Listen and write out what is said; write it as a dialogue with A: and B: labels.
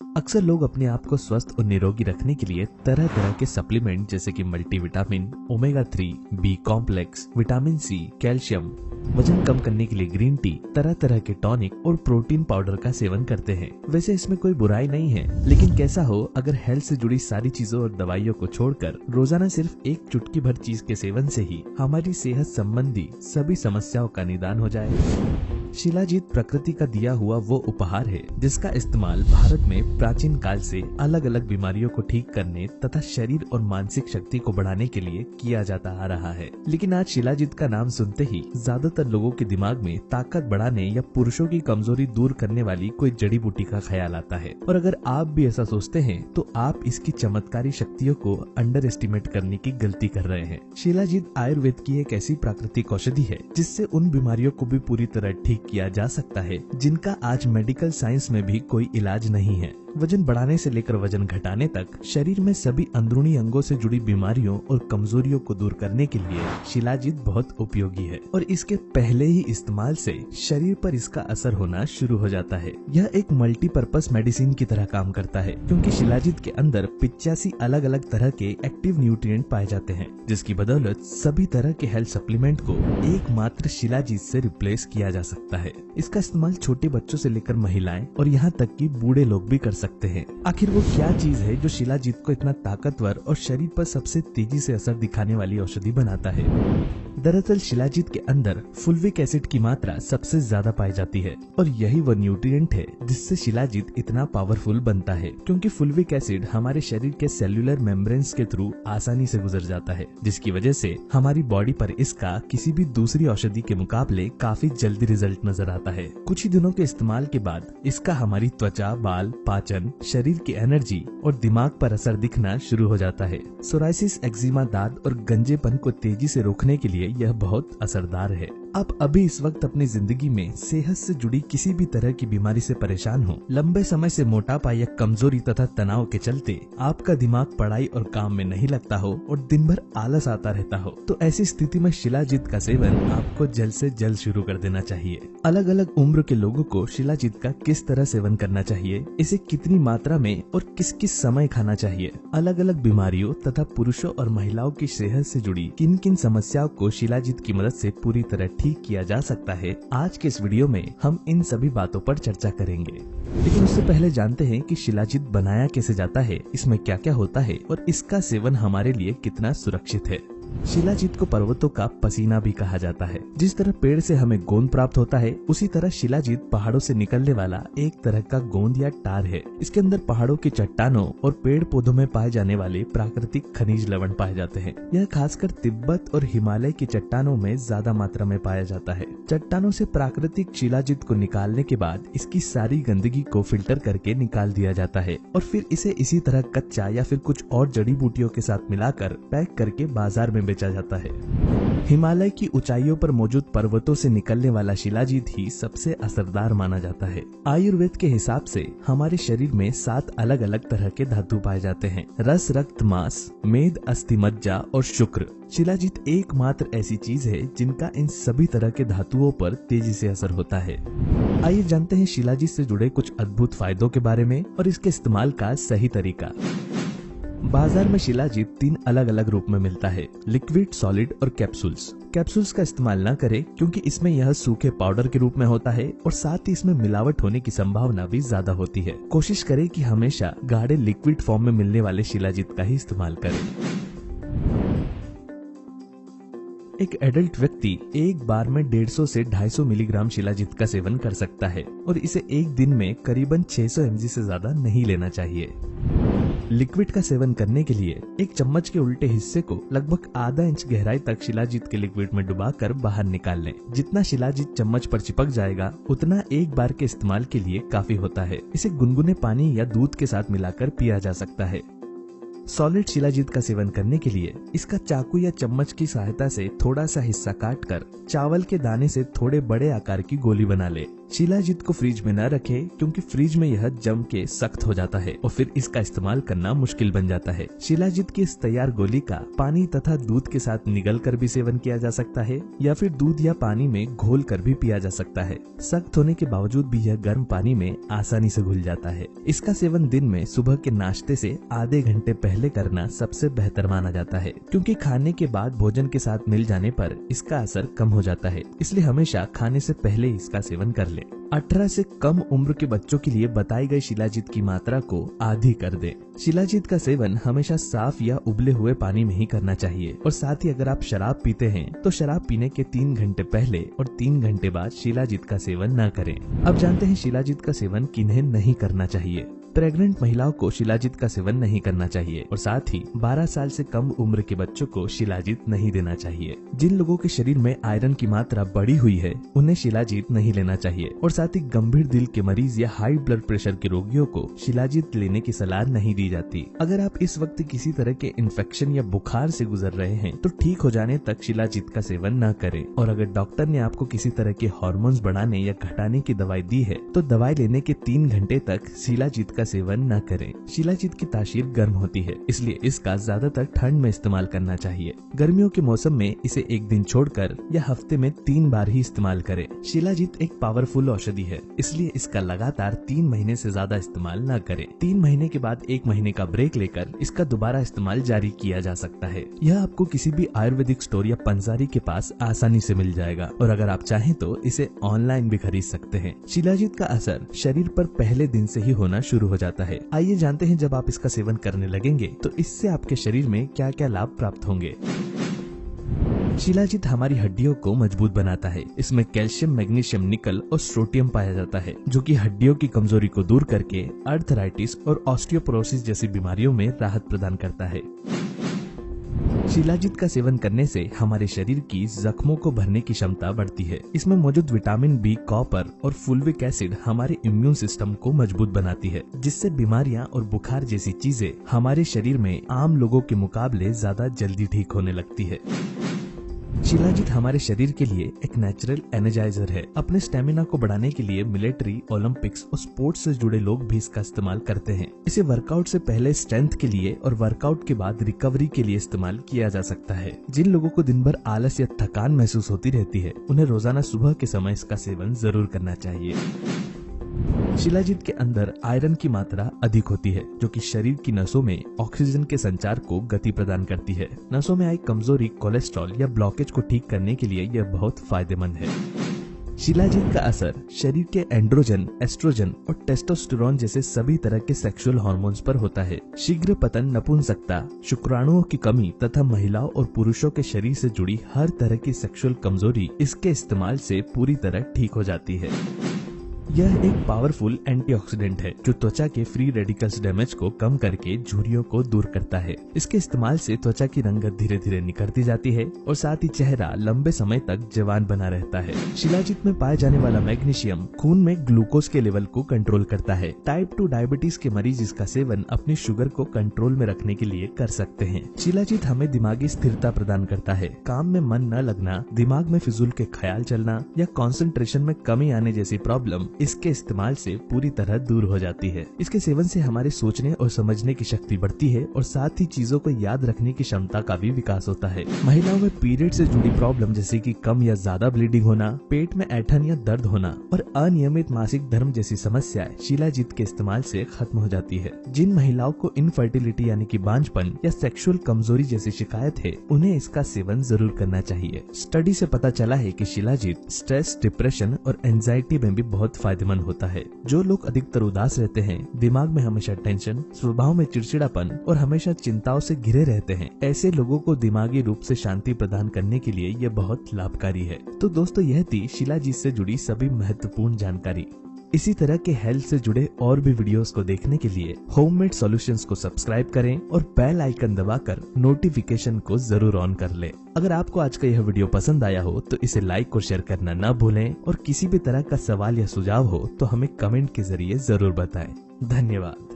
A: अक्सर लोग अपने आप को स्वस्थ और निरोगी रखने के लिए तरह तरह के सप्लीमेंट जैसे कि multivitamin, omega 3, B complex, vitamin C, calcium, वजन कम करने के लिए ग्रीन टी, तरह तरह के टॉनिक और प्रोटीन पाउडर का सेवन करते हैं। वैसे इसमें कोई बुराई नहीं है, लेकिन कैसा हो अगर हेल्थ से जुड़ी सारी चीजों और दवाइयों को छोड़कर रोजाना सिर्फ एक चुटकी भर चीज के सेवन से ही हमारी सेहत संबंधी सभी समस्याओं का निदान हो जाए। शिलाजीत प्रकृति का दिया हुआ वो उपहार है जिसका इस्तेमाल भारत में प्राचीन काल से अलग अलग बीमारियों को ठीक करने तथा शरीर और मानसिक शक्ति को बढ़ाने के लिए किया जाता आ रहा है। लेकिन आज शिलाजीत का नाम सुनते ही ज्यादातर लोगों के दिमाग में ताकत बढ़ाने या पुरुषों की कमजोरी दूर करने वाली कोई जड़ी बूटी का ख्याल आता है। और अगर आप भी ऐसा सोचते हैं तो आप इसकी चमत्कारी शक्तियों को अंडर एस्टिमेट करने की गलती कर रहे हैं। शिलाजीत आयुर्वेद की एक ऐसी प्राकृतिक औषधि है जिससे उन बीमारियों को भी पूरी तरह ठीक किया जा सकता है जिनका आज मेडिकल साइंस में भी कोई इलाज नहीं है। वजन बढ़ाने से लेकर वजन घटाने तक शरीर में सभी अंदरूनी अंगों से जुड़ी बीमारियों और कमजोरियों को दूर करने के लिए शिलाजीत बहुत उपयोगी है और इसके पहले ही इस्तेमाल से शरीर पर इसका असर होना शुरू हो जाता है। यह एक मल्टीपर्पज मेडिसिन की तरह काम करता है क्योंकि शिलाजीत के अंदर 85 अलग अलग तरह के एक्टिव न्यूट्रिएंट पाए जाते हैं, जिसकी बदौलत सभी तरह के हेल्थ सप्लीमेंट को एकमात्र शिलाजीत से रिप्लेस किया जा सकता है। इसका इस्तेमाल छोटे बच्चों से लेकर महिलाएं और यहाँ तक कि बूढ़े लोग भी कर सकते हैं। आखिर वो क्या चीज है जो शिलाजीत को इतना ताकतवर और शरीर पर सबसे तेजी से असर दिखाने वाली औषधि बनाता है? दरअसल शिलाजीत के अंदर फुल्विक एसिड की मात्रा सबसे ज्यादा पाई जाती है और यही वो न्यूट्रिएंट है जिससे शिलाजीत इतना पावरफुल बनता है, क्योंकि फुल्विक एसिड हमारे शरीर के सेल्यूलर मेम्ब्रेन्स के थ्रू आसानी से गुजर जाता है, जिसकी वजह से हमारी बॉडी पर इसका किसी भी दूसरी औषधि के मुकाबले काफी जल्दी रिजल्ट नजर आता है। कुछ ही दिनों के इस्तेमाल के बाद इसका हमारी त्वचा, बाल, पाचन, शरीर की एनर्जी और दिमाग पर असर दिखना शुरू हो जाता है। सोराइसिस, एक्जिमा, दाद और गंजेपन को तेजी से रोकने के लिए यह बहुत असरदार है। आप अभी इस वक्त अपनी जिंदगी में सेहत से जुड़ी किसी भी तरह की बीमारी से परेशान हो, लंबे समय से मोटापा या कमजोरी तथा तनाव के चलते आपका दिमाग पढ़ाई और काम में नहीं लगता हो और दिन भर आलस आता रहता हो, तो ऐसी स्थिति में शिलाजीत का सेवन आपको जल्द से जल्द शुरू कर देना चाहिए। अलग अलग उम्र के लोगों को शिलाजीत का किस तरह सेवन करना चाहिए, इसे कितनी मात्रा में और किस किस समय खाना चाहिए, अलग अलग बीमारियों तथा पुरुषों और महिलाओं की सेहत से जुड़ी किन किन समस्याओं को शिलाजीत की मदद से पूरी तरह ठीक किया जा सकता है, आज के इस वीडियो में हम इन सभी बातों पर चर्चा करेंगे। लेकिन उससे पहले जानते हैं कि शिलाजीत बनाया कैसे जाता है, इसमें क्या क्या होता है और इसका सेवन हमारे लिए कितना सुरक्षित है। शिलाजीत को पर्वतों का पसीना भी कहा जाता है। जिस तरह पेड़ से हमें गोंद प्राप्त होता है, उसी तरह शिलाजीत पहाड़ों से निकलने वाला एक तरह का गोंद या टार है। इसके अंदर पहाड़ों की चट्टानों और पेड़ पौधों में पाए जाने वाले प्राकृतिक खनिज लवण पाए जाते हैं। यह खासकर तिब्बत और हिमालय की चट्टानों में ज्यादा मात्रा में पाया जाता है। चट्टानों से प्राकृतिक शिलाजीत को निकालने के बाद इसकी सारी गंदगी को फिल्टर करके निकाल दिया जाता है और फिर इसे इसी तरह कच्चा या फिर कुछ और जड़ी बूटियों के साथ मिलाकर पैक करके बाजार में बेचा जाता है। हिमालय की ऊंचाइयों पर मौजूद पर्वतों से निकलने वाला शिलाजीत ही सबसे असरदार माना जाता है। आयुर्वेद के हिसाब से हमारे शरीर में 7 अलग अलग तरह के धातु पाए जाते हैं: रस, रक्त, मांस, मेद, अस्थि, मज्जा और शुक्र। शिलाजीत एकमात्र ऐसी चीज है जिनका इन सभी तरह के धातुओं पर तेजी से असर होता है। आइए जानते हैं शिलाजीत से जुड़े कुछ अद्भुत फायदों के बारे में और इसके इस्तेमाल का सही तरीका। बाजार में शिलाजीत 3 अलग अलग रूप में मिलता है: लिक्विड, सॉलिड और कैप्सूल्स। कैप्सूल्स का इस्तेमाल न करें क्योंकि इसमें यह सूखे पाउडर के रूप में होता है और साथ ही इसमें मिलावट होने की संभावना भी ज्यादा होती है। कोशिश करें कि हमेशा गाढ़े लिक्विड फॉर्म में मिलने वाले शिलाजीत का ही इस्तेमाल करें। एक एडल्ट व्यक्ति एक बार में 150 से 250 मिलीग्राम शिलाजीत का सेवन कर सकता है और इसे एक दिन में करीबन 600 mg से ज्यादा नहीं लेना चाहिए। लिक्विड का सेवन करने के लिए एक चम्मच के उल्टे हिस्से को लगभग आधा इंच गहराई तक शिलाजीत के लिक्विड में डुबाकर बाहर निकाल लें। जितना शिलाजीत चम्मच पर चिपक जाएगा उतना एक बार के इस्तेमाल के लिए काफी होता है। इसे गुनगुने पानी या दूध के साथ मिलाकर पिया जा सकता है। सॉलिड शिलाजीत का सेवन करने के लिए इसका चाकू या चम्मच की सहायता से थोड़ा सा हिस्सा काटकर चावल के दाने से थोड़े बड़े आकार की गोली बना ले शिलाजीत को फ्रिज में न रखें क्योंकि फ्रिज में यह जम के सख्त हो जाता है और फिर इसका इस्तेमाल करना मुश्किल बन जाता है। शिलाजीत की इस तैयार गोली का पानी तथा दूध के साथ निगल कर भी सेवन किया जा सकता है या फिर दूध या पानी में घोल कर भी पिया जा सकता है। सख्त होने के बावजूद भी यह गर्म पानी में आसानी से घुल जाता है। इसका सेवन दिन में सुबह के नाश्ते से आधे घंटे पहले करना सबसे बेहतर माना जाता है क्योंकि खाने के बाद भोजन के साथ मिल जाने पर इसका असर कम हो जाता है, इसलिए हमेशा खाने से पहले इसका सेवन कर ले। 18 से कम उम्र के बच्चों के लिए बताई गई शिलाजीत की मात्रा को आधी कर दें। शिलाजीत का सेवन हमेशा साफ या उबले हुए पानी में ही करना चाहिए और साथ ही अगर आप शराब पीते हैं तो शराब पीने के 3 घंटे पहले और 3 घंटे बाद शिलाजीत का सेवन न करें। अब जानते हैं शिलाजीत का सेवन किन्हें नहीं करना चाहिए। प्रेग्नेंट महिलाओं को शिलाजीत का सेवन नहीं करना चाहिए और साथ ही 12 साल से कम उम्र के बच्चों को शिलाजीत नहीं देना चाहिए। जिन लोगों के शरीर में आयरन की मात्रा बढ़ी हुई है उन्हें शिलाजीत नहीं लेना चाहिए और साथ ही गंभीर दिल के मरीज या हाई ब्लड प्रेशर के रोगियों को शिलाजीत लेने की सलाह नहीं दी जाती। अगर आप इस वक्त किसी तरह के इन्फेक्शन या बुखार से गुजर रहे हैं तो ठीक हो जाने तक शिलाजीत का सेवन न करें और अगर डॉक्टर ने आपको किसी तरह के हार्मोन्स बढ़ाने या घटाने की दवाई दी है तो दवाई लेने के 3 घंटे तक शिलाजीत का सेवन न करें। शिलाजीत की तासीर गर्म होती है, इसलिए इसका ज्यादातर ठंड में इस्तेमाल करना चाहिए। गर्मियों के मौसम में इसे एक दिन छोड़कर या हफ्ते में 3 बार ही इस्तेमाल करें। शिलाजीत एक पावरफुल औषधि है, इसलिए इसका लगातार 3 महीने से ज्यादा इस्तेमाल न करें। 3 महीने के बाद 1 महीने का ब्रेक लेकर इसका दोबारा इस्तेमाल जारी किया जा सकता है। यह आपको किसी भी आयुर्वेदिक स्टोर या पंसारी के पास आसानी से मिल जाएगा और अगर आप चाहें तो इसे ऑनलाइन भी खरीद सकते हैं। शिलाजीत का असर शरीर पर पहले दिन से ही होना शुरू हो जाता है। आइए जानते हैं जब आप इसका सेवन करने लगेंगे तो इससे आपके शरीर में क्या क्या लाभ प्राप्त होंगे। शिलाजीत हमारी हड्डियों को मजबूत बनाता है। इसमें कैल्शियम, मैग्नीशियम, निकल और स्ट्रोटियम पाया जाता है जो कि हड्डियों की कमजोरी को दूर करके आर्थराइटिस और ऑस्टियोपोरोसिस जैसी बीमारियों में राहत प्रदान करता है। शिलाजीत का सेवन करने से हमारे शरीर की जख्मों को भरने की क्षमता बढ़ती है। इसमें मौजूद विटामिन बी, कॉपर और फुल्विक एसिड हमारे इम्यून सिस्टम को मजबूत बनाती है, जिससे बीमारियां और बुखार जैसी चीजें हमारे शरीर में आम लोगों के मुकाबले ज्यादा जल्दी ठीक होने लगती है। शिलाजीत हमारे शरीर के लिए एक नेचुरल एनर्जाइजर है। अपने स्टेमिना को बढ़ाने के लिए मिलिट्री, ओलंपिक्स और स्पोर्ट्स से जुड़े लोग भी इसका इस्तेमाल करते हैं। इसे वर्कआउट से पहले स्ट्रेंथ के लिए और वर्कआउट के बाद रिकवरी के लिए इस्तेमाल किया जा सकता है। जिन लोगों को दिन भर आलस या थकान महसूस होती रहती है उन्हें रोजाना सुबह के समय इसका सेवन जरूर करना चाहिए। शिलाजीत के अंदर आयरन की मात्रा अधिक होती है जो कि शरीर की नसों में ऑक्सीजन के संचार को गति प्रदान करती है। नसों में आई कमजोरी, कोलेस्ट्रॉल या ब्लॉकेज को ठीक करने के लिए यह बहुत फायदेमंद है। शिलाजीत का असर शरीर के एंड्रोजन, एस्ट्रोजन और टेस्टोस्टेरोन जैसे सभी तरह के सेक्सुअल हार्मोन्स पर होता है। शीघ्र पतन, नपुंसकता, शुक्राणुओं की कमी तथा महिलाओं और पुरुषों के शरीर से जुड़ी हर तरह की सेक्सुअल कमजोरी इसके इस्तेमाल से पूरी तरह ठीक हो जाती है। यह एक पावरफुल एंटीऑक्सीडेंट है जो त्वचा के फ्री रेडिकल्स डैमेज को कम करके झुर्रियों को दूर करता है। इसके इस्तेमाल से त्वचा की रंगत धीरे धीरे निखरती जाती है और साथ ही चेहरा लंबे समय तक जवान बना रहता है। शिलाजीत में पाए जाने वाला मैग्नीशियम खून में ग्लूकोज के लेवल को कंट्रोल करता है। टाइप 2 डायबिटीज के मरीज इसका सेवन अपनी शुगर को कंट्रोल में रखने के लिए कर सकते हैं। शिलाजीत हमें दिमागी स्थिरता प्रदान करता है। काम में मन न लगना, दिमाग में फिजूल के ख्याल चलना या कंसंट्रेशन में कमी आने जैसी प्रॉब्लम इसके इस्तेमाल से पूरी तरह दूर हो जाती है। इसके सेवन से हमारे सोचने और समझने की शक्ति बढ़ती है और साथ ही चीजों को याद रखने की क्षमता का भी विकास होता है। महिलाओं में पीरियड से जुड़ी प्रॉब्लम जैसे कि कम या ज्यादा ब्लीडिंग होना, पेट में ऐंठन या दर्द होना और अनियमित मासिक धर्म जैसी समस्याएं शिलाजीत के इस्तेमाल से खत्म हो जाती है। जिन महिलाओं को इनफर्टिलिटी यानी कि बांझपन या सेक्सुअल कमजोरी जैसी शिकायत है उन्हें इसका सेवन जरूर करना चाहिए। स्टडी से पता चला है कि शिलाजीत स्ट्रेस, डिप्रेशन और एंजाइटी में भी बहुत फायदेमंद होता है। जो लोग अधिकतर उदास रहते हैं, दिमाग में हमेशा टेंशन, स्वभाव में चिड़चिड़ापन और हमेशा चिंताओं से घिरे रहते हैं, ऐसे लोगों को दिमागी रूप से शांति प्रदान करने के लिए यह बहुत लाभकारी है। तो दोस्तों, यह थी शिलाजीत से जुड़ी सभी महत्वपूर्ण जानकारी। इसी तरह के हेल्थ से जुड़े और भी वीडियोस को देखने के लिए होममेड सॉल्यूशंस को सब्सक्राइब करें और बेल आइकन दबाकर नोटिफिकेशन को जरूर ऑन कर लें। अगर आपको आज का यह वीडियो पसंद आया हो तो इसे लाइक और शेयर करना न भूलें और किसी भी तरह का सवाल या सुझाव हो तो हमें कमेंट के जरिए जरूर बताएं। धन्यवाद।